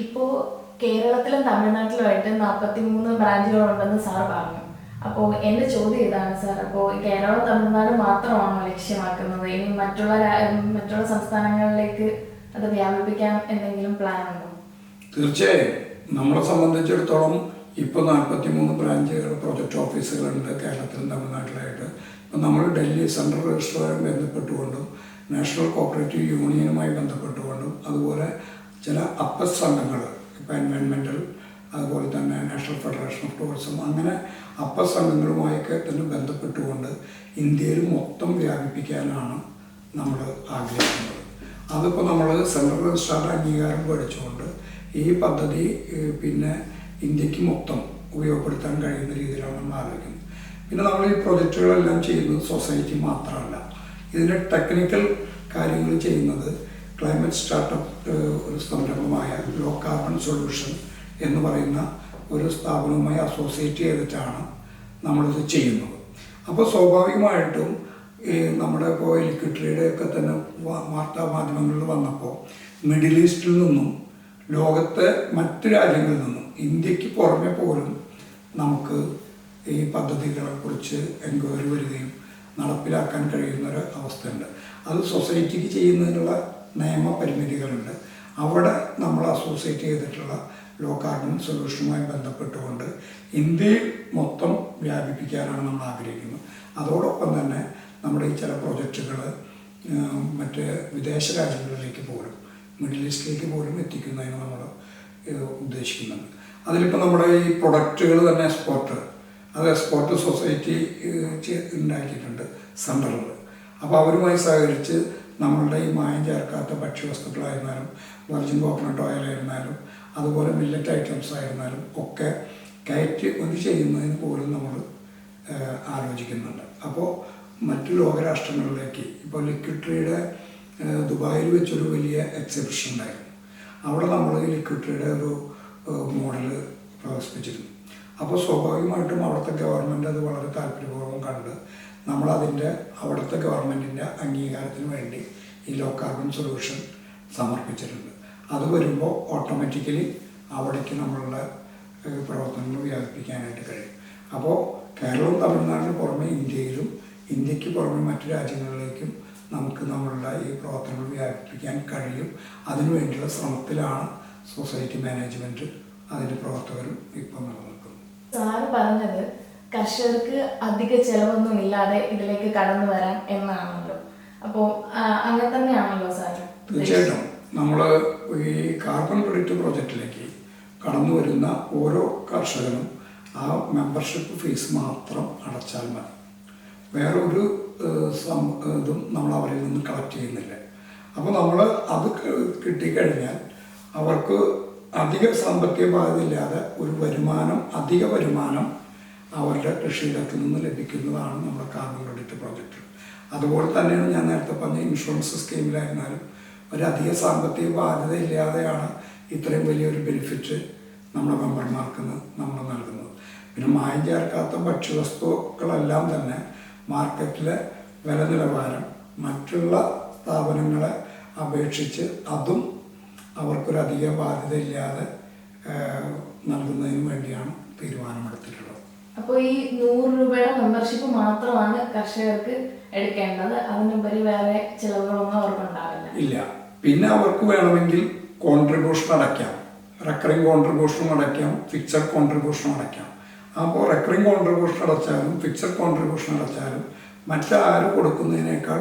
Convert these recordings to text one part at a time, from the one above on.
ഇപ്പോൾ കേരളത്തിലും തമിഴ്നാട്ടിലുമായിട്ട് 43 ബ്രാഞ്ചുകളുണ്ടെന്ന് സാർ പറഞ്ഞു. അപ്പോൾ എൻ്റെ ചോദ്യം ഇതാണ് സാർ, അപ്പോൾ കേരളം തമിഴ്നാട് മാത്രമാണോ ലക്ഷ്യമാക്കുന്നത്? ഇനി മറ്റുള്ള സംസ്ഥാനങ്ങളിലേക്ക് അത് വ്യാപിപ്പിക്കാൻ എന്തെങ്കിലും പ്ലാൻ ഉണ്ടോ? തീർച്ചയായും നമ്മളെ സംബന്ധിച്ചിടത്തോളം ഇപ്പോൾ 43 ബ്രാഞ്ചുകൾ പ്രൊജക്ട് ഓഫീസുകളുണ്ട് കേരളത്തിലും തമിഴ്നാട്ടിലായിട്ട്. ഇപ്പം നമ്മൾ ഡൽഹി സെൻട്രൽ രജിസ്ട്രാറുമായി ബന്ധപ്പെട്ടുകൊണ്ടും നാഷണൽ കോപ്പറേറ്റീവ് യൂണിയനുമായി ബന്ധപ്പെട്ടുകൊണ്ടും അതുപോലെ ചില അപ്പർ സംഘങ്ങൾ, ഇപ്പോൾ എൻവയോൺമെൻറ്റൽ, അതുപോലെ തന്നെ നാഷണൽ ഫെഡറേഷൻ ഓഫ് ടൂറിസം, അങ്ങനെ അപ്പർ സംഘങ്ങളുമായൊക്കെ തന്നെ ബന്ധപ്പെട്ടുകൊണ്ട് ഇന്ത്യയിൽ മൊത്തം വ്യാപിപ്പിക്കാനാണ് നമ്മൾ ആഗ്രഹിക്കുന്നത്. അതിപ്പോൾ നമ്മൾ സെൻട്രൽ രജിസ്ട്രാറുടെ അംഗീകാരം മേടിച്ചുകൊണ്ട് ഈ പദ്ധതി പിന്നെ ഇന്ത്യക്ക് മൊത്തം ഉപയോഗപ്പെടുത്താൻ കഴിയുന്ന രീതിയിലാണ് നമ്മൾ ആലോചിക്കുന്നത്. പിന്നെ നമ്മൾ ഈ പ്രൊജക്റ്റുകളെല്ലാം ചെയ്യുന്നത് സൊസൈറ്റി മാത്രമല്ല, ഇതിൻ്റെ ടെക്നിക്കൽ കാര്യങ്ങൾ ചെയ്യുന്നത് ക്ലൈമറ്റ് സ്റ്റാർട്ടപ്പ് ഒരു സംരംഭമായ ലോ കാർബൺ സൊല്യൂഷൻ എന്ന് പറയുന്ന ഒരു സ്ഥാപനവുമായി അസോസിയേറ്റ് ചെയ്തിട്ടാണ് നമ്മളിത് ചെയ്യുന്നത്. അപ്പോൾ സ്വാഭാവികമായിട്ടും ഈ നമ്മുടെ ഇപ്പോൾ ലിക്വിഡ് ഒക്കെ തന്നെ വാർത്താ മാധ്യമങ്ങളിൽ വന്നപ്പോൾ മിഡിൽ ഈസ്റ്റിൽ നിന്നും ലോകത്തെ മറ്റു രാജ്യങ്ങളിൽ നിന്നും ഇന്ത്യക്ക് പുറമെ പോലും നമുക്ക് ഈ പദ്ധതികളെക്കുറിച്ച് എൻക്വയറി വരികയും നടപ്പിലാക്കാൻ കഴിയുന്നൊരു അവസ്ഥയുണ്ട്. അത് സൊസൈറ്റിക്ക് ചെയ്യുന്നതിനുള്ള നിയമപരിമിതികളുണ്ട്. അവിടെ നമ്മൾ അസോസിയേറ്റ് ചെയ്തിട്ടുള്ള ലോ കാർബൺ സൊല്യൂഷനുമായി ബന്ധപ്പെട്ടുകൊണ്ട് ഇന്ത്യയിൽ മൊത്തം വ്യാപിപ്പിക്കാനാണ് നമ്മൾ ആഗ്രഹിക്കുന്നത്. അതോടൊപ്പം തന്നെ നമ്മുടെ ഈ ചില പ്രൊജക്റ്റുകൾ മറ്റ് വിദേശ രാജ്യങ്ങളിലേക്ക് പോലും മിഡിൽ ഈസ്റ്റിലേക്ക് പോലും എത്തിക്കുന്നതിന് നമ്മൾ ഉദ്ദേശിക്കുന്നുണ്ട്. അതിലിപ്പോൾ നമ്മുടെ ഈ പ്രൊഡക്റ്റുകൾ തന്നെ എക്സ്പോർട്ട് സൊസൈറ്റി ഉണ്ടാക്കിയിട്ടുണ്ട് സെൻട്രലിൽ. അപ്പോൾ അവരുമായി സഹകരിച്ച് നമ്മളുടെ ഈ മായം ചേർക്കാത്ത ഭക്ഷ്യവസ്തുക്കളായിരുന്നാലും വെർജിൻ കോക്കനട്ട് ഓയിലായിരുന്നാലും അതുപോലെ മില്ലറ്റ് ഐറ്റംസ് ആയിരുന്നാലും ഒക്കെ കയറ്റി ഒന്ന് ചെയ്യുന്നതിന് പോലും നമ്മൾ ആലോചിക്കുന്നുണ്ട്. അപ്പോൾ മറ്റു ലോകരാഷ്ട്രങ്ങളിലേക്ക് ഇപ്പോൾ ലിക്വിഡ് ദുബായിൽ വെച്ചൊരു വലിയ എക്സിബിഷൻ ഉണ്ടായിരുന്നു. അവിടെ നമ്മൾ ലിക്വിഡ് ഒരു മോഡൽ പ്രദർശിപ്പിച്ചിരുന്നു. അപ്പോൾ സ്വാഭാവികമായിട്ടും അവിടുത്തെ ഗവൺമെൻറ് അത് വളരെ താല്പര്യപൂർവ്വം കണ്ട് നമ്മളതിൻ്റെ അവിടുത്തെ ഗവൺമെൻറ്റിൻ്റെ അംഗീകാരത്തിന് വേണ്ടി ഈ ലോ കാർബൺ സൊല്യൂഷൻ സമർപ്പിച്ചിട്ടുണ്ട്. അത് വരുമ്പോൾ ഓട്ടോമാറ്റിക്കലി അവിടേക്ക് നമ്മളുടെ പ്രവർത്തനങ്ങൾ വ്യാപിപ്പിക്കാനായിട്ട് കഴിയും. അപ്പോൾ കേരളവും തമിഴ്നാടിന് പുറമെ ഇന്ത്യയിലും ഇന്ത്യക്ക് പുറമെ മറ്റു രാജ്യങ്ങളിലേക്കും നമുക്ക് നമ്മളുടെ ഈ പ്രവർത്തനങ്ങൾ വ്യാപിപ്പിക്കാൻ കഴിയും. അതിനുവേണ്ടിയുള്ള ശ്രമത്തിലാണ് സൊസൈറ്റി മാനേജ്മെൻറ്റ് അതിൻ്റെ പ്രവർത്തകരും ഇപ്പം നിലനിൽക്കുന്നത്. സാറ് പറഞ്ഞത് കർഷകർക്ക് അധിക ചെലവൊന്നും ഇല്ലാതെ ഇതിലേക്ക് കടന്നു വരാൻ എന്നാണല്ലോ. അപ്പോൾ അങ്ങനെ തന്നെയാണല്ലോ സാർ? തീർച്ചയായിട്ടും നമ്മൾ ഈ കാർബൺ ക്രെഡിറ്റ് പ്രോജക്റ്റിലേക്ക് കടന്നു വരുന്ന ഓരോ കർഷകനും ആ മെമ്പർഷിപ്പ് ഫീസ് മാത്രം അടച്ചാൽ മതി. വേറെ ഒരു ഇതും നമ്മൾ അവരിൽ നിന്ന് കളക്ട് ചെയ്യുന്നില്ല. അപ്പോൾ നമ്മൾ അത് കിട്ടിക്കഴിഞ്ഞാൽ അവർക്ക് അധിക സാമ്പത്തിക ബാധ്യതയില്ലാതെ ഒരു അധിക വരുമാനം അവരുടെ കൃഷിയിടത്തിൽ നിന്ന് ലഭിക്കുന്നതാണ് നമ്മുടെ കാർബൺ ക്രെഡിറ്റ് പ്രോജക്റ്റ്. അതുപോലെ തന്നെയാണ് ഞാൻ നേരത്തെ പറഞ്ഞ ഇൻഷുറൻസ് സ്കീമിലായിരുന്നാലും ഒരധിക സാമ്പത്തിക ബാധ്യത ഇല്ലാതെയാണ് ഇത്രയും വലിയൊരു ബെനിഫിറ്റ് നമ്മുടെ മെമ്പർമാർക്ക് നമ്മൾ നൽകുന്നത്. പിന്നെ മായം ചേർക്കാത്ത ഭക്ഷ്യവസ്തുക്കളെല്ലാം തന്നെ മാർക്കറ്റിലെ വില നിലവാരം മറ്റുള്ള സ്ഥാപനങ്ങളെ അപേക്ഷിച്ച് അതും അവർക്കൊരധിക ബാധ്യത ഇല്ലാതെ നൽകുന്നതിന് വേണ്ടിയാണ് തീരുമാനമെടുത്തിട്ടുള്ളത്. അപ്പോൾ ഈ 100 രൂപയുടെ മെമ്പർഷിപ്പ് മാത്രമാണ് കർഷകർക്ക് എടുക്കേണ്ടത്, അതിനുപരി വേറെ ചിലവുകളൊന്നും അവർക്കുണ്ടാവില്ല? ഇല്ല. പിന്നെ അവർക്ക് വേണമെങ്കിൽ കോൺട്രിബ്യൂഷൻ അടയ്ക്കാം, റെക്കറിങ് കോൺട്രിബ്യൂഷനും അടയ്ക്കാം, ഫിക്സഡ് കോൺട്രിബ്യൂഷനും അടയ്ക്കാം. അപ്പോൾ റെക്കറിങ് കോൺട്രിബ്യൂഷൻ അടച്ചാലും ഫിക്സഡ് കോൺട്രിബ്യൂഷൻ അടച്ചാലും മറ്റാരും കൊടുക്കുന്നതിനേക്കാൾ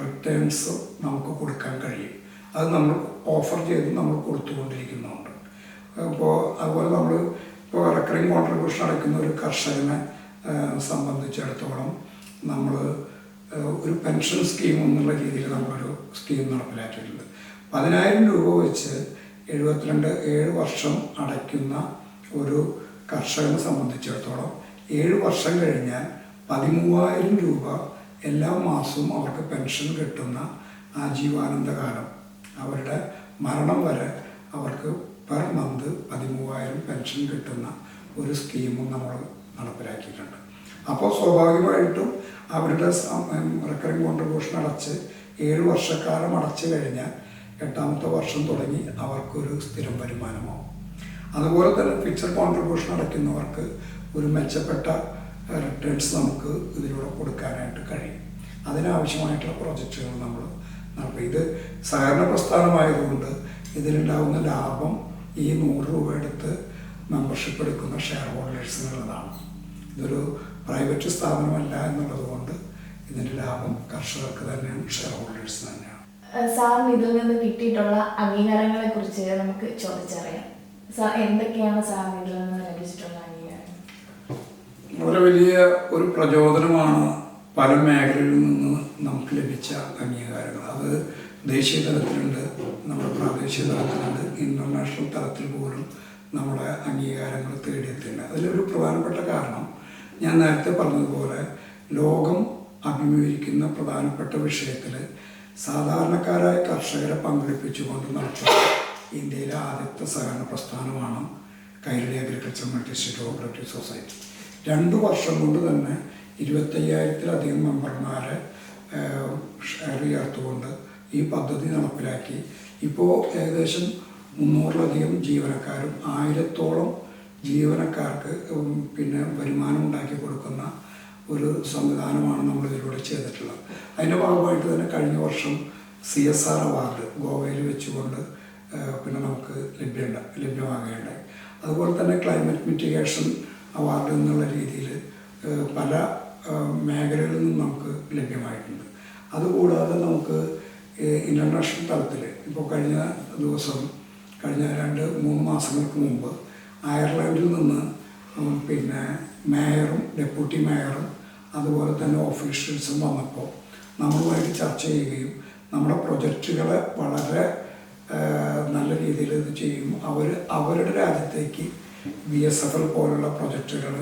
റിട്ടേൺസ് നമുക്ക് കൊടുക്കാൻ കഴിയും. അത് നമ്മൾ ഓഫർ ചെയ്ത് നമ്മൾ കൊടുത്തുകൊണ്ടിരിക്കുന്നുണ്ട്. അപ്പോൾ അതുപോലെ നമ്മൾ ഇപ്പോൾ റെക്കറിങ് കോൺട്രിബ്യൂഷൻ അടയ്ക്കുന്ന ഒരു കർഷകനെ സംബന്ധിച്ചിടത്തോളം നമ്മൾ ഒരു പെൻഷൻ സ്കീം എന്നുള്ള രീതിയിൽ നമ്മളൊരു സ്കീം നടപ്പിലാക്കിയിട്ടുണ്ട്. 10,000 രൂപ വെച്ച് 7 വർഷം അടയ്ക്കുന്ന ഒരു കർഷകനെ സംബന്ധിച്ചിടത്തോളം 7 വർഷം കഴിഞ്ഞാൽ 13,000 രൂപ എല്ലാ മാസവും അവർക്ക് പെൻഷൻ കിട്ടുന്ന ആജീവാനന്ദകാലം, അവരുടെ മരണം വരെ അവർക്ക് പെർ മന്ത് 13,000 പെൻഷൻ കിട്ടുന്ന ഒരു സ്കീമും നമ്മൾ നടപ്പിലാക്കിയിട്ടുണ്ട്. അപ്പോൾ സ്വാഭാവികമായിട്ടും അവരുടെ റെക്കറിങ് കോൺട്രിബ്യൂഷൻ അടച്ച് 7 വർഷക്കാലം അടച്ചു കഴിഞ്ഞാൽ 8ാമത്തെ വർഷം തുടങ്ങി അവർക്കൊരു സ്ഥിരം വരുമാനമാവും. അതുപോലെ തന്നെ ഫിക്സഡ് കോൺട്രിബ്യൂഷൻ അടയ്ക്കുന്നവർക്ക് ഒരു മെച്ചപ്പെട്ട റിട്ടേൺസ് നമുക്ക് ഇതിലൂടെ കൊടുക്കാനായിട്ട് കഴിയും. അതിനാവശ്യമായിട്ടുള്ള പ്രോജക്റ്റുകൾ നമ്മൾ നടത്തും. ഇത് സഹകരണ പ്രസ്ഥാനമായതുകൊണ്ട് ഇതിലുണ്ടാകുന്ന ലാഭം ഈ 100 രൂപ എടുത്ത് മെമ്പർഷിപ്പ് എടുക്കുന്ന ഷെയർ ഹോൾഡേഴ്സിനുള്ളതാണ്. ഇതൊരു പ്രൈവറ്റ് സ്ഥാപനമല്ല എന്നുള്ളത് കൊണ്ട് ഇതിൻ്റെ ലാഭം കർഷകർക്ക് തന്നെയാണ്, ഷെയർ ഹോൾഡേഴ്സിന് തന്നെയാണ്. സാറിന് ഇതിൽ നിന്ന് കിട്ടിയിട്ടുള്ള അംഗീകാരങ്ങളെ കുറിച്ച് നമുക്ക് ചോദിച്ചറിയാം. സാർ എന്തൊക്കെയാണ് സാറിന് ഇതിൽ നിന്ന് ലഭിച്ചിട്ടുള്ള അംഗീകാരം? വളരെ വലിയ ഒരു പ്രചോദനമാണ് പല മേഖലകളിൽ നിന്ന് നമുക്ക് ലഭിച്ച അംഗീകാരങ്ങൾ. അത് ദേശീയ തലത്തിലുണ്ട്, നമ്മുടെ പ്രാദേശിക തലത്തിലുണ്ട്, ഇൻ്റർനാഷണൽ തലത്തിൽ പോലും നമ്മുടെ അംഗീകാരങ്ങൾ തേടിയെത്തിയിട്ടുണ്ട്. അതിലൊരു പ്രധാനപ്പെട്ട കാരണം ഞാൻ നേരത്തെ പറഞ്ഞതുപോലെ ലോകം അഭിമുഖീകരിക്കുന്ന പ്രധാനപ്പെട്ട വിഷയത്തിൽ സാധാരണക്കാരായ കർഷകരെ പങ്കെടുപ്പിച്ചുകൊണ്ട് നടത്തുന്ന ഇന്ത്യയിലെ ആദ്യത്തെ സഹകരണ പ്രസ്ഥാനമാണ് Kairali agriculture multi state cooperative society. 2 വർഷം കൊണ്ട് തന്നെ 25,000-ലധികം മെമ്പർമാരെ ഷെയർ ചേർത്തുകൊണ്ട് ഈ പദ്ധതി നടപ്പിലാക്കി. ഇപ്പോൾ ഏകദേശം 300-ലധികം ജീവനക്കാരും 1000-ഓളം ജീവനക്കാർക്ക് പിന്നെ വരുമാനം ഉണ്ടാക്കി കൊടുക്കുന്ന ഒരു സംവിധാനമാണ് നമ്മൾ ഇതിലൂടെ ചെയ്തിട്ടുള്ളത്. അതിൻ്റെ ഭാഗമായിട്ട് തന്നെ കഴിഞ്ഞ വർഷം CSR അവാർഡ് ഗോവയിൽ വെച്ചുകൊണ്ട് പിന്നെ നമുക്ക് ലഭ്യമാകുകയുണ്ടായി. അതുപോലെ തന്നെ ക്ലൈമറ്റ് മിറ്റിഗേഷൻ അവാർഡ് എന്നുള്ള രീതിയിൽ പല മേഖലകളിൽ നിന്നും നമുക്ക് ലഭ്യമായിട്ടുണ്ട്. അതുകൂടാതെ നമുക്ക് ഇൻ്റർനാഷണൽ തലത്തിൽ ഇപ്പോൾ കഴിഞ്ഞ 2-3 മാസങ്ങൾക്ക് മുമ്പ് അയർലൻഡിൽ നിന്ന് പിന്നെ മേയറും ഡെപ്യൂട്ടി മേയറും അതുപോലെ തന്നെ ഓഫീഷ്യൽസും വന്നപ്പോൾ നമ്മളുമായിട്ട് ചർച്ച ചെയ്യുകയും നമ്മുടെ പ്രൊജക്റ്റുകളെ വളരെ നല്ല രീതിയിൽ ഇത് ചെയ്യും, അവരുടെ രാജ്യത്തേക്ക് BSFL പോലുള്ള പ്രൊജക്റ്റുകൾ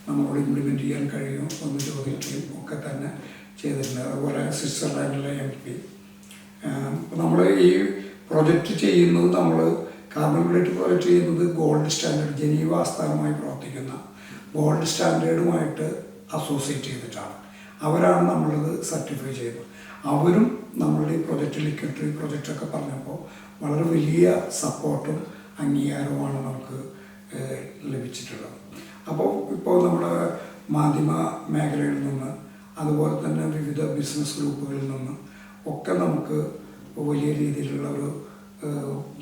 നമ്മളോട് ഇംപ്ലിമെൻറ്റ് ചെയ്യാൻ കഴിയും എന്ന് ചോദിക്കുകയും ഒക്കെ തന്നെ ചെയ്തിട്ടുണ്ട്. അതുപോലെ സ്വിറ്റ്സർലാൻഡിലെ MP നമ്മൾ ഈ പ്രൊജക്റ്റ് ചെയ്യുന്നത്, നമ്മൾ കാർബൺ ക്രെഡിറ്റ് പ്രൊജക്റ്റ് ചെയ്യുന്നത് ഗോൾഡ് സ്റ്റാൻഡേർഡ്, ജനീവ ആസ്ഥാനമായി പ്രവർത്തിക്കുന്ന ഗോൾഡ് സ്റ്റാൻഡേർഡുമായിട്ട് അസോസിയേറ്റ് ചെയ്തിട്ടാണ്. അവരാണ് നമ്മളിത് സർട്ടിഫൈ ചെയ്തത്. അവരും നമ്മളുടെ ഈ പ്രൊജക്റ്റ് ലിക്വിഡ് പ്രൊജക്റ്റൊക്കെ പറഞ്ഞപ്പോൾ വളരെ വലിയ സപ്പോർട്ടും അംഗീകാരവുമാണ് നമുക്ക് ലഭിച്ചിട്ടുള്ളത്. അപ്പോൾ ഇപ്പോൾ നമ്മുടെ മാധ്യമ മേഖലയിൽ നിന്ന് അതുപോലെ തന്നെ വിവിധ ബിസിനസ് ഗ്രൂപ്പുകളിൽ നിന്ന് ഒക്കെ നമുക്ക് വലിയ രീതിയിലുള്ള ഒരു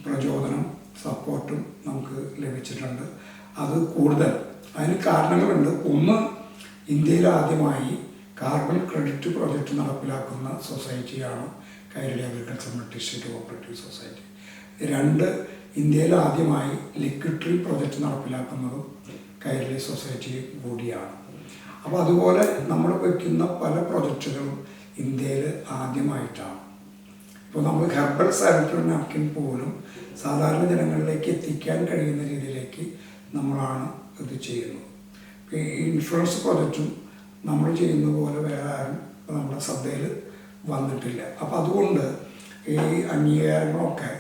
പ്രചോദനം, സപ്പോർട്ടും നമുക്ക് ലഭിച്ചിട്ടുണ്ട്. അത് കൂടുതൽ അതിന് കാരണങ്ങളുണ്ട്. ഒന്ന്, ഇന്ത്യയിൽ ആദ്യമായി കാർബൺ ക്രെഡിറ്റ് പ്രോജക്റ്റ് നടപ്പിലാക്കുന്ന സൊസൈറ്റിയാണ് Kairali agriculture multi state cooperative society. 2, ഇന്ത്യയിൽ ആദ്യമായി ലിക്വിഡ് ട്രീ പ്രോജക്റ്റ് നടപ്പിലാക്കുന്നതും കൈരളി സൊസൈറ്റി കൂടിയാണ്. അപ്പോൾ അതുപോലെ നമ്മൾ വയ്ക്കുന്ന പല പ്രൊജക്റ്റുകളും ഇന്ത്യയിൽ ആദ്യമായിട്ടാണ്. ഇപ്പോൾ നമ്മൾ ഹെർബൽ സാനിറ്ററി നാപ്കിൻ പോലും സാധാരണ ജനങ്ങളിലേക്ക് എത്തിക്കാൻ കഴിയുന്ന രീതിയിലേക്ക് നമ്മളാണ് ഇത് ചെയ്യുന്നത്. ഈ ഇൻഷുറൻസ് പ്രൊജക്റ്റും നമ്മൾ ചെയ്യുന്ന പോലെ വേറെ ആരും നമ്മുടെ ശ്രദ്ധയിൽ വന്നിട്ടില്ല. അപ്പോൾ അതുകൊണ്ട് ഈ അംഗീകാരങ്ങളൊക്കെ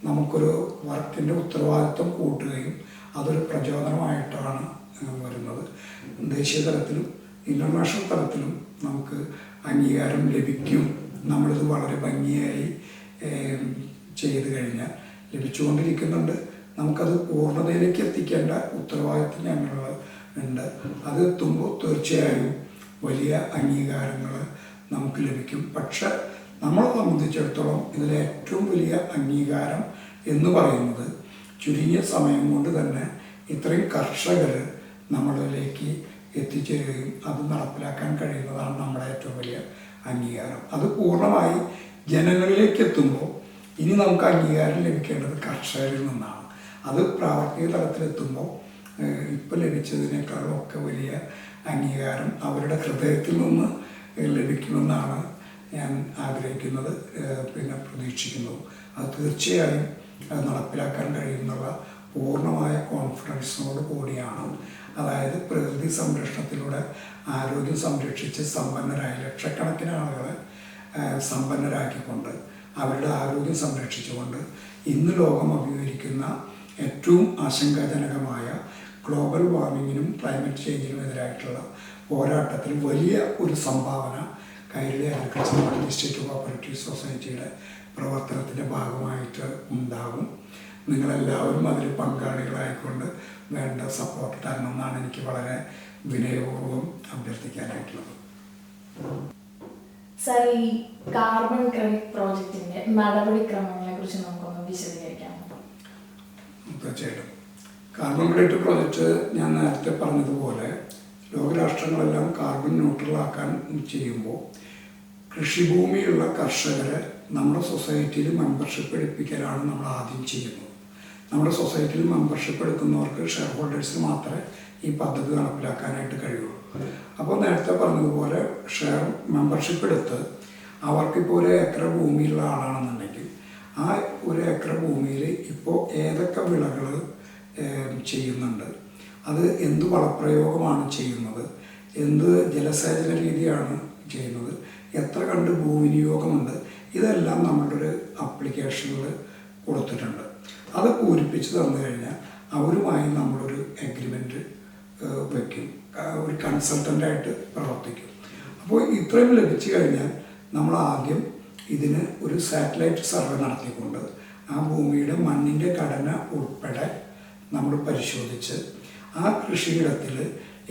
നമുക്കൊരു വർക്കിൻ്റെ ഉത്തരവാദിത്വം കൂട്ടുകയും അതൊരു പ്രചോദനമായിട്ടാണ് വരുന്നത്. ദേശീയ തലത്തിലും ഇൻ്റർനാഷണൽ തലത്തിലും നമുക്ക് അംഗീകാരം ലഭിക്കും. നമ്മളിത് വളരെ ഭംഗിയായി ചെയ്ത് കഴിഞ്ഞാൽ ലഭിച്ചുകൊണ്ടിരിക്കുന്നുണ്ട്. നമുക്കത് പൂർണ്ണതയിലേക്ക് എത്തിക്കേണ്ട ഉത്തരവാദിത്വം ഞങ്ങളുണ്ട്. അത് എത്തുമ്പോൾ തീർച്ചയായും വലിയ അംഗീകാരങ്ങൾ നമുക്ക് ലഭിക്കും. പക്ഷെ നമ്മളെ സംബന്ധിച്ചിടത്തോളം ഇതിലെ ഏറ്റവും വലിയ അംഗീകാരം എന്ന് പറയുന്നത് ചുരുങ്ങിയ സമയം കൊണ്ട് തന്നെ ഇത്രയും കർഷകർ നമ്മളിലേക്ക് എത്തിച്ചേരുകയും അത് നടപ്പിലാക്കാൻ കഴിയുന്നതാണ് നമ്മുടെ ഏറ്റവും വലിയ അംഗീകാരം. അത് പൂർണ്ണമായി ജനങ്ങളിലേക്ക് എത്തുമ്പോൾ ഇനി നമുക്ക് അംഗീകാരം ലഭിക്കേണ്ടത് കർഷകരിൽ നിന്നാണ്. അത് പ്രാവർത്തിക തലത്തിലെത്തുമ്പോൾ ഇപ്പം ലഭിച്ചതിനേക്കാളൊക്കെ വലിയ അംഗീകാരം അവരുടെ ഹൃദയത്തിൽ നിന്ന് ലഭിക്കുമെന്നാണ് ഞാൻ ആഗ്രഹിക്കുന്നത്, പിന്നെ പ്രതീക്ഷിക്കുന്നത്. അത് തീർച്ചയായും നടപ്പിലാക്കാൻ കഴിയുന്നുള്ള പൂർണ്ണമായ കോൺഫിഡൻസിനോട് കൂടിയാണ്. അതായത് പ്രകൃതി സംരക്ഷണത്തിലൂടെ ആരോഗ്യം സംരക്ഷിച്ച് സമ്പന്നരായ ലക്ഷക്കണക്കിന് ആളുകളെ സമ്പന്നരാക്കിക്കൊണ്ട് അവരുടെ ആരോഗ്യം സംരക്ഷിച്ചുകൊണ്ട് ഇന്ന് ലോകം അഭിമുഖീകരിക്കുന്ന ഏറ്റവും ആശങ്കാജനകമായ ഗ്ലോബൽ വാർമിങ്ങിനും ക്ലൈമറ്റ് ചേഞ്ചിനും എതിരായിട്ടുള്ള പോരാട്ടത്തിൽ വലിയ ഒരു സംഭാവന Kairali agriculture multi state cooperative സൊസൈറ്റിയുടെ പ്രവർത്തനത്തിൻ്റെ ഭാഗമായിട്ട് ഉണ്ടാകും. നിങ്ങളെല്ലാവരും അതിൽ പങ്കാളികളായിക്കൊണ്ട് വേണ്ട സപ്പോർട്ട് തരണമെന്നാണ് എനിക്ക് വളരെ വിനയപൂർവ്വം അഭ്യർത്ഥിക്കാനായിട്ടുള്ളത്. സർ, ഈ കാർബൺ ക്രെഡിറ്റ് പ്രോജക്റ്റിന്റെ നടപടിക്രമങ്ങളെ കുറിച്ച് നമുക്കൊന്ന് വിശദീകരിക്കാമോ? തീർച്ചയായിട്ടും. കാർബൺ ക്രെഡിറ്റ് പ്രോജക്റ്റ് ഞാൻ നേരത്തെ പറഞ്ഞതുപോലെ ലോകരാഷ്ട്രങ്ങളെല്ലാം കാർബൺ ന്യൂട്രലാക്കാൻ ചെയ്യുമ്പോൾ കൃഷിഭൂമിയുള്ള കർഷകരെ നമ്മുടെ സൊസൈറ്റിയിൽ മെമ്പർഷിപ്പ് എടുപ്പിക്കലാണ് നമ്മൾ ആദ്യം ചെയ്യുന്നത്. നമ്മുടെ സൊസൈറ്റിയിൽ മെമ്പർഷിപ്പ് എടുക്കുന്നവർക്ക് ഷെയർ ഹോൾഡേഴ്സിന് മാത്രമേ ഈ പദ്ധതി നടപ്പിലാക്കാനായിട്ട് കഴിയുള്ളൂ. അപ്പോൾ നേരത്തെ പറഞ്ഞതുപോലെ ഷെയർ മെമ്പർഷിപ്പ് എടുത്ത് അവർക്കിപ്പോൾ 1 ഏക്കർ ഭൂമിയുള്ള ആളാണെന്നുണ്ടെങ്കിൽ ആ 1 ഏക്കർ ഭൂമിയിൽ ഇപ്പോൾ ഏതൊക്കെ വിളകൾ ചെയ്യുന്നുണ്ട്, അത് എന്ത് വളപ്രയോഗമാണ് ചെയ്യുന്നത്, എന്ത് ജലസേചന രീതിയാണ് ചെയ്യുന്നത്, എത്ര കണ്ട് ഭൂവിനിയോഗമുണ്ട്, ഇതെല്ലാം നമ്മളുടെ ഒരു ആപ്ലിക്കേഷനിൽ കൊടുത്തിട്ടുണ്ട്. അത് പൂരിപ്പിച്ച് തന്നു കഴിഞ്ഞാൽ അവരുമായി നമ്മളൊരു എഗ്രിമെൻറ്റ് വയ്ക്കും, ഒരു കൺസൾട്ടൻ്റായിട്ട് പ്രവർത്തിക്കും. അപ്പോൾ ഇത്രയും ലഭിച്ചു കഴിഞ്ഞാൽ നമ്മൾ ആദ്യം ഇതിന് ഒരു സാറ്റലൈറ്റ് സർവേ നടത്തിക്കൊണ്ട് ആ ഭൂമിയുടെ മണ്ണിൻ്റെ ഘടന ഉൾപ്പെടെ നമ്മൾ പരിശോധിച്ച് ആ കൃഷിയിടത്തിൽ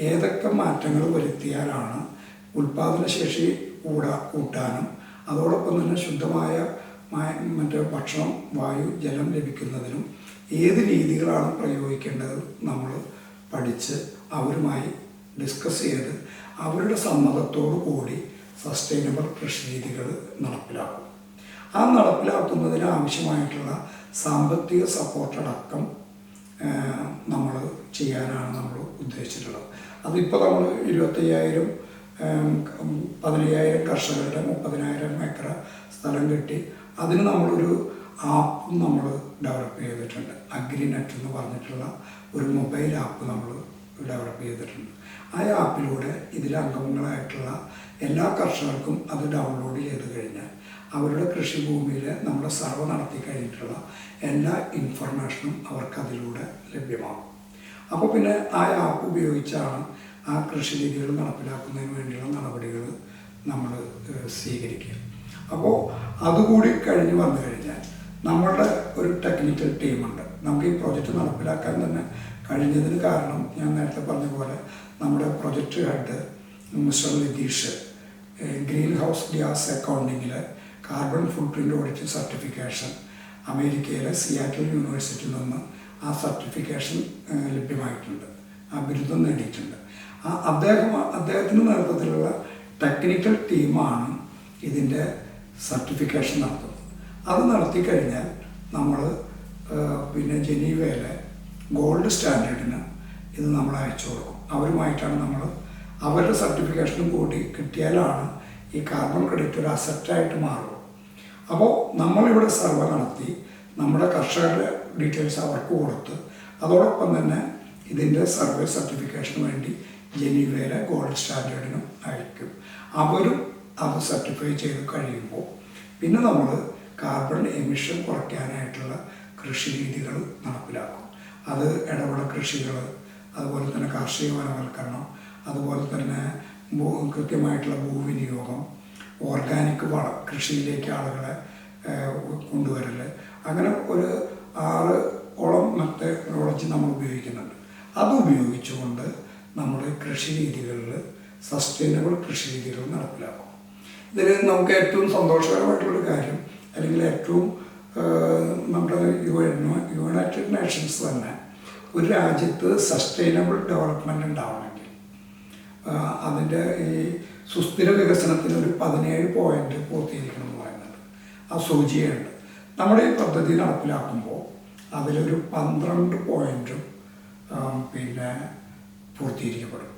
ഏതൊക്കെ മാറ്റങ്ങൾ വരുത്തിയാലാണ് ഉൽപാദനശേഷി കൂട്ടാനും അതോടൊപ്പം തന്നെ ശുദ്ധമായ ഭക്ഷണം, വായു, ജലം ലഭിക്കുന്നതിനും ഏത് രീതികളാണ് പ്രയോഗിക്കേണ്ടത് നമ്മൾ പഠിച്ച് അവരുമായി ഡിസ്കസ് ചെയ്ത് അവരുടെ സമ്മതത്തോടു കൂടി സസ്റ്റൈനബിൾ കൃഷി രീതികൾ നടപ്പിലാക്കും. ആ നടപ്പിലാക്കുന്നതിന് ആവശ്യമായിട്ടുള്ള സാമ്പത്തിക സപ്പോർട്ടടക്കം നമ്മൾ ചെയ്യാനാണ് നമ്മൾ ഉദ്ദേശിച്ചിട്ടുള്ളത്. അതിപ്പോൾ നമ്മൾ 25,000 15,000 കർഷകരുടെ 30,000 ഏക്കർ സ്ഥലം കിട്ടി. അതിന് നമ്മളൊരു ആപ്പും നമ്മൾ ഡെവലപ്പ് ചെയ്തിട്ടുണ്ട്. അഗ്രിനെറ്റ് എന്ന് പറഞ്ഞിട്ടുള്ള ഒരു മൊബൈൽ ആപ്പ് നമ്മൾ ഡെവലപ്പ് ചെയ്തിട്ടുണ്ട്. ആ ആപ്പിലൂടെ ഇതിലെ അംഗങ്ങളായിട്ടുള്ള എല്ലാ കർഷകർക്കും അത് ഡൗൺലോഡ് ചെയ്ത് കഴിഞ്ഞാൽ അവരുടെ കൃഷിഭൂമിയിൽ നമ്മൾ സർവ്വ നടത്തി കഴിഞ്ഞിട്ടുള്ള എല്ലാ ഇൻഫർമേഷനും അവർക്ക് അതിലൂടെ ലഭ്യമാകും. അപ്പോൾ പിന്നെ ആ ആപ്പ് ഉപയോഗിച്ചാണ് ആ കൃഷി രീതികൾ നടപ്പിലാക്കുന്നതിന് വേണ്ടിയുള്ള നടപടികൾ നമ്മൾ സ്വീകരിക്കുക. അപ്പോൾ അതുകൂടി കഴിഞ്ഞ് വന്നു കഴിഞ്ഞാൽ നമ്മളുടെ ഒരു ടെക്നിക്കൽ ടീമുണ്ട്. നമുക്ക് ഈ പ്രോജക്റ്റ് നടപ്പിലാക്കാൻ തന്നെ കഴിഞ്ഞതിന് കാരണം ഞാൻ നേരത്തെ പറഞ്ഞ പോലെ നമ്മുടെ project head mister Nitish greenhouse gas അക്കൗണ്ടിങ്ങിൽ carbon footprint audit certification അമേരിക്കയിലെ സിയാറ്റിൽ യൂണിവേഴ്സിറ്റിയിൽ നിന്ന് ആ സർട്ടിഫിക്കേഷൻ ലഭ്യമായിട്ടുണ്ട്, ആ ബിരുദം നേടിയിട്ടുണ്ട്. അദ്ദേഹത്തിൻ്റെ നേതൃത്വത്തിലുള്ള ടെക്നിക്കൽ ടീമാണ് ഇതിൻ്റെ സർട്ടിഫിക്കേഷൻ നടത്തുന്നത്. അത് നടത്തിക്കഴിഞ്ഞാൽ നമ്മൾ പിന്നെ ജനീവയിലെ ഗോൾഡ് സ്റ്റാൻഡേർഡിന് ഇത് നമ്മൾ അയച്ചു കൊടുക്കും. അവരുമായിട്ടാണ് നമ്മൾ അവരുടെ സർട്ടിഫിക്കേഷനും കൂടി കിട്ടിയാലാണ് ഈ കാർബൺ ക്രെഡിറ്റ് ഒരു അസറ്റായിട്ട് മാറും. അപ്പോൾ നമ്മളിവിടെ സർവേ നടത്തി നമ്മുടെ കർഷകരുടെ ഡീറ്റെയിൽസ് അവർക്ക് കൊടുത്ത് അതോടൊപ്പം തന്നെ ഇതിൻ്റെ സർവേ സർട്ടിഫിക്കേഷന് വേണ്ടി ജനീവയിലെ ഗോൾഡ് സ്റ്റാൻഡേർഡിനും അയക്കും. അവരും അത് സർട്ടിഫൈ ചെയ്ത് കഴിയുമ്പോൾ പിന്നെ നമ്മൾ കാർബൺ എമിഷൻ കുറയ്ക്കാനായിട്ടുള്ള കൃഷി രീതികൾ നടപ്പിലാക്കും. അത് ഇടവിള കൃഷികൾ, അതുപോലെ തന്നെ കാർഷിക വനവൽക്കരണം, അതുപോലെ തന്നെ കൃത്യമായിട്ടുള്ള ഭൂവിനിയോഗം, ഓർഗാനിക് കൃഷിയിലേക്ക് ആളുകളെ കൊണ്ടുവരൽ, അങ്ങനെ ഒരു 6ഓളം മെത്തഡോളജി നമ്മൾ ഉപയോഗിക്കുന്നുണ്ട്. അത് ഉപയോഗിച്ചുകൊണ്ട് നമ്മൾ കൃഷി രീതികളിൽ സസ്റ്റൈനബിൾ കൃഷി രീതികൾ നടപ്പിലാക്കും. ഇതിൽ നമുക്ക് ഏറ്റവും സന്തോഷകരമായിട്ടുള്ളൊരു കാര്യം, അല്ലെങ്കിൽ ഏറ്റവും നമ്മുടെ യുണൈറ്റഡ് നേഷൻസ് തന്നെ ഒരു രാജ്യത്ത് സസ്റ്റൈനബിൾ ഡെവലപ്മെൻറ്റ് ഉണ്ടാവണമെങ്കിൽ അതിൻ്റെ ഈ സുസ്ഥിര വികസനത്തിന് ഒരു 17 പോയിന്റ് പൂർത്തീകരിക്കണം എന്ന് പറയുന്നുണ്ട്. ആ സൂചികയുണ്ട്. നമ്മുടെ ഈ പദ്ധതി നടപ്പിലാക്കുമ്പോൾ അതിലൊരു 12 പോയിന്റും പിന്നെ പൂർത്തീകരിക്കപ്പെടും.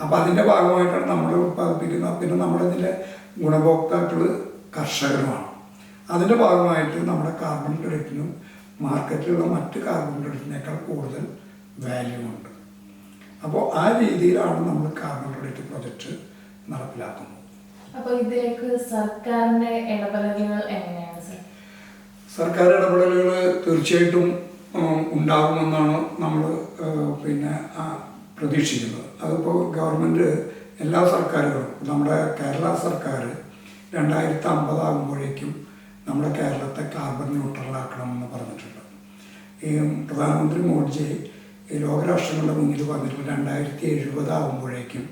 അപ്പോൾ അതിൻ്റെ ഭാഗമായിട്ടാണ് നമ്മൾ ഉൽപ്പാദിപ്പിക്കുന്നത്. പിന്നെ നമ്മുടെ ഇതിലെ ഗുണഭോക്താക്കൾ കർഷകരുമാണ്. അതിൻ്റെ ഭാഗമായിട്ട് നമ്മുടെ കാർബൺ ക്രെഡിറ്റിനും മാർക്കറ്റിലുള്ള മറ്റ് കാർബൺ ക്രെഡിറ്റിനേക്കാൾ കൂടുതൽ വാല്യൂ ഉണ്ട്. അപ്പോൾ ആ രീതിയിലാണ് നമ്മൾ കാർബൺ ക്രെഡിറ്റ് പ്രൊജക്റ്റ് നടപ്പിലാക്കുന്നത്. അപ്പോൾ ഇതിലേക്ക് സർക്കാരിൻ്റെ ഇടപെടലുകൾ എങ്ങനെയാണ് സർ? സർക്കാർ ഇടപെടലുകൾ തീർച്ചയായിട്ടും ഉണ്ടാകുമെന്നാണ് നമ്മൾ പിന്നെ പ്രതീക്ഷിക്കുന്നത്. അതിപ്പോൾ ഗവൺമെൻറ് എല്ലാ സർക്കാരുകളും, നമ്മുടെ കേരള സർക്കാർ 2050 ആകുമ്പോഴേക്കും നമ്മുടെ കേരളത്തെ കാർബൺ ന്യൂട്രലാക്കണമെന്ന് പറഞ്ഞിട്ടുണ്ട്. ഈ പ്രധാനമന്ത്രി മോഡിജി ഈ ലോകരാഷ്ട്രങ്ങളുടെ മുന്നിൽ വന്നിട്ട് 2070 ആകുമ്പോഴേക്കും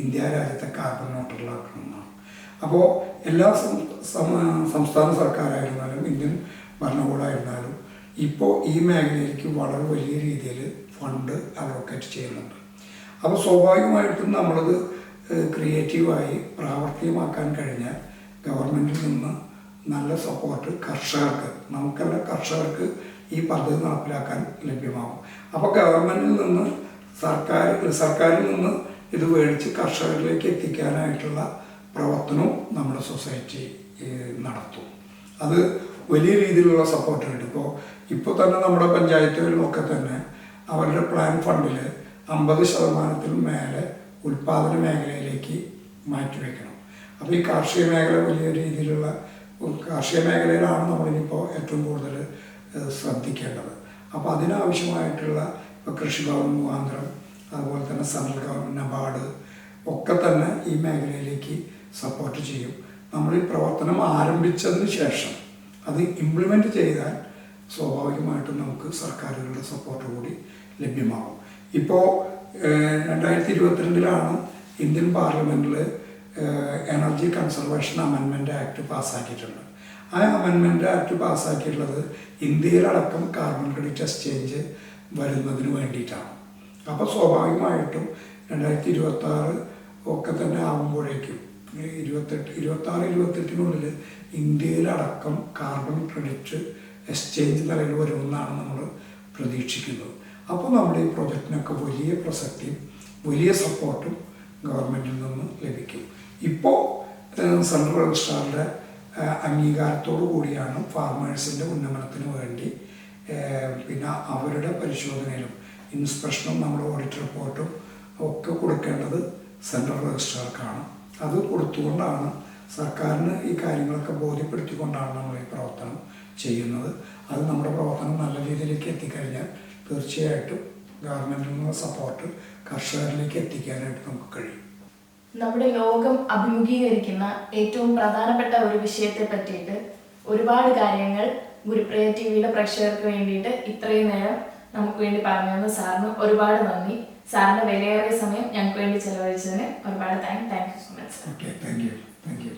ഇന്ത്യ രാജ്യത്തെ കാർബൺ ന്യൂട്രലാക്കണമെന്നാണ്. അപ്പോൾ എല്ലാ സംസ്ഥാന സർക്കാരായിരുന്നാലും ഇന്ത്യൻ ഭരണകൂടമായിരുന്നാലും ഇപ്പോൾ ഈ മേഖലയിലേക്ക് വളരെ വലിയ രീതിയിൽ ഫണ്ട് അലോക്കേറ്റ് ചെയ്യുന്നുണ്ട്. അപ്പോൾ സ്വാഭാവികമായിട്ടും നമ്മളത് ക്രിയേറ്റീവായി പ്രാവർത്തികമാക്കാൻ കഴിഞ്ഞാൽ ഗവൺമെൻറ്റിൽ നിന്ന് നല്ല സപ്പോർട്ട് കർഷകർക്ക്, നമുക്കല്ല കർഷകർക്ക് ഈ പദ്ധതി നടപ്പിലാക്കാൻ ലഭ്യമാകും. അപ്പോൾ ഗവൺമെൻറ്റിൽ നിന്ന് സർക്കാരിൽ നിന്ന് ഇത് മേടിച്ച് കർഷകരിലേക്ക് എത്തിക്കാനായിട്ടുള്ള പ്രവർത്തനവും നമ്മുടെ സൊസൈറ്റി നടത്തും. അത് വലിയ രീതിയിലുള്ള സപ്പോർട്ട് കിട്ടും. ഇപ്പോൾ തന്നെ നമ്മുടെ പഞ്ചായത്തുകളിലൊക്കെ തന്നെ അവരുടെ പ്ലാൻ ഫണ്ടിൽ 50% മേലെ ഉൽപ്പാദന മേഖലയിലേക്ക് മാറ്റിവെക്കണം. അപ്പോൾ ഈ കാർഷിക മേഖല വലിയ രീതിയിലുള്ള കാർഷിക മേഖലയിലാണ് നമ്മളിനിപ്പോൾ ഏറ്റവും കൂടുതൽ ശ്രദ്ധിക്കേണ്ടത്. അപ്പോൾ അതിനാവശ്യമായിട്ടുള്ള ഇപ്പോൾ കൃഷിഭവൻ മുഖാന്തരം, അതുപോലെ തന്നെ സെൻട്രൽ ഗവൺമെൻറ്, നബാർഡ് ഒക്കെ തന്നെ ഈ മേഖലയിലേക്ക് സപ്പോർട്ട് ചെയ്യും. നമ്മൾ ഈ പ്രവർത്തനം ആരംഭിച്ചതിന് ശേഷം അത് ഇംപ്ലിമെൻറ്റ് ചെയ്താൽ സ്വാഭാവികമായിട്ടും നമുക്ക് സർക്കാരുകളുടെ സപ്പോർട്ട് കൂടി ലഭ്യമാകും. ഇപ്പോൾ 2022 ഇന്ത്യൻ പാർലമെൻറ്റിൽ എനർജി കൺസർവേഷൻ അമെൻമെൻറ്റ് ആക്ട് പാസ്സാക്കിയിട്ടുണ്ട്. ആ അമെൻമെൻറ്റ് ആക്ട് പാസ്സാക്കിയിട്ടുള്ളത് ഇന്ത്യയിലടക്കം കാർബൺ ക്രെഡിറ്റ് എക്സ്ചേഞ്ച് വരുന്നതിന് വേണ്ടിയിട്ടാണ്. അപ്പോൾ സ്വാഭാവികമായിട്ടും 2026 ഒക്കെ തന്നെ ആകുമ്പോഴേക്കും 26-28 ഇന്ത്യയിലടക്കം കാർബൺ ക്രെഡിറ്റ് എക്സ്ചേഞ്ച് നിലയിൽ വരുമെന്നാണ് നമ്മൾ പ്രതീക്ഷിക്കുന്നത്. അപ്പോൾ നമ്മുടെ ഈ പ്രൊജക്റ്റിനൊക്കെ വലിയ പ്രസക്തിയും വലിയ സപ്പോർട്ടും ഗവൺമെൻറ്റിൽ നിന്ന് ലഭിക്കും. ഇപ്പോൾ സെൻട്രൽ രജിസ്ട്രാറുടെ അംഗീകാരത്തോടു കൂടിയാണ് ഫാർമേഴ്സിൻ്റെ ഉന്നമനത്തിന് വേണ്ടി പിന്നെ അവരുടെ പരിശോധനയിലും ഇൻസ്പെക്ഷനും നമ്മുടെ ഓഡിറ്റ് റിപ്പോർട്ടും ഒക്കെ കൊടുക്കേണ്ടത് സെൻട്രൽ രജിസ്ട്രാർക്കാണ്. അത് കൊടുത്തുകൊണ്ടാണ് സർക്കാരിന് ഈ കാര്യങ്ങളൊക്കെ ബോധ്യപ്പെടുത്തിക്കൊണ്ടാണ് നമ്മൾ ഈ പ്രവർത്തനം ചെയ്യുന്നത്. അത് നമ്മുടെ പ്രവർത്തനം നല്ല രീതിയിലേക്ക് എത്തിക്കഴിഞ്ഞാൽ തീർച്ചയായിട്ടും ഗവൺമെൻറ്റിൽ നിന്നുള്ള സപ്പോർട്ട് കർഷകരിലേക്ക് എത്തിക്കാനായിട്ട് നമുക്ക് കഴിയും. നമ്മുടെ ലോകം അഭിമുഖീകരിക്കുന്ന ഏറ്റവും പ്രധാനപ്പെട്ട ഒരു വിഷയത്തെ പറ്റിയിട്ട് ഒരുപാട് കാര്യങ്ങൾ ഗുരുപ്രിയ ടിവിയുടെ പ്രേക്ഷകർക്ക് വേണ്ടിയിട്ട് ഇത്രയും നേരം നമുക്ക് വേണ്ടി പറഞ്ഞു തന്ന സാറിന് ഒരുപാട് നന്ദി. സാറിന്റെ വിലയേറിയ സമയം ഞങ്ങൾക്ക് വേണ്ടി ചെലവഴിച്ചതിന് ഒരുപാട് thank you so much. Okay, thank you.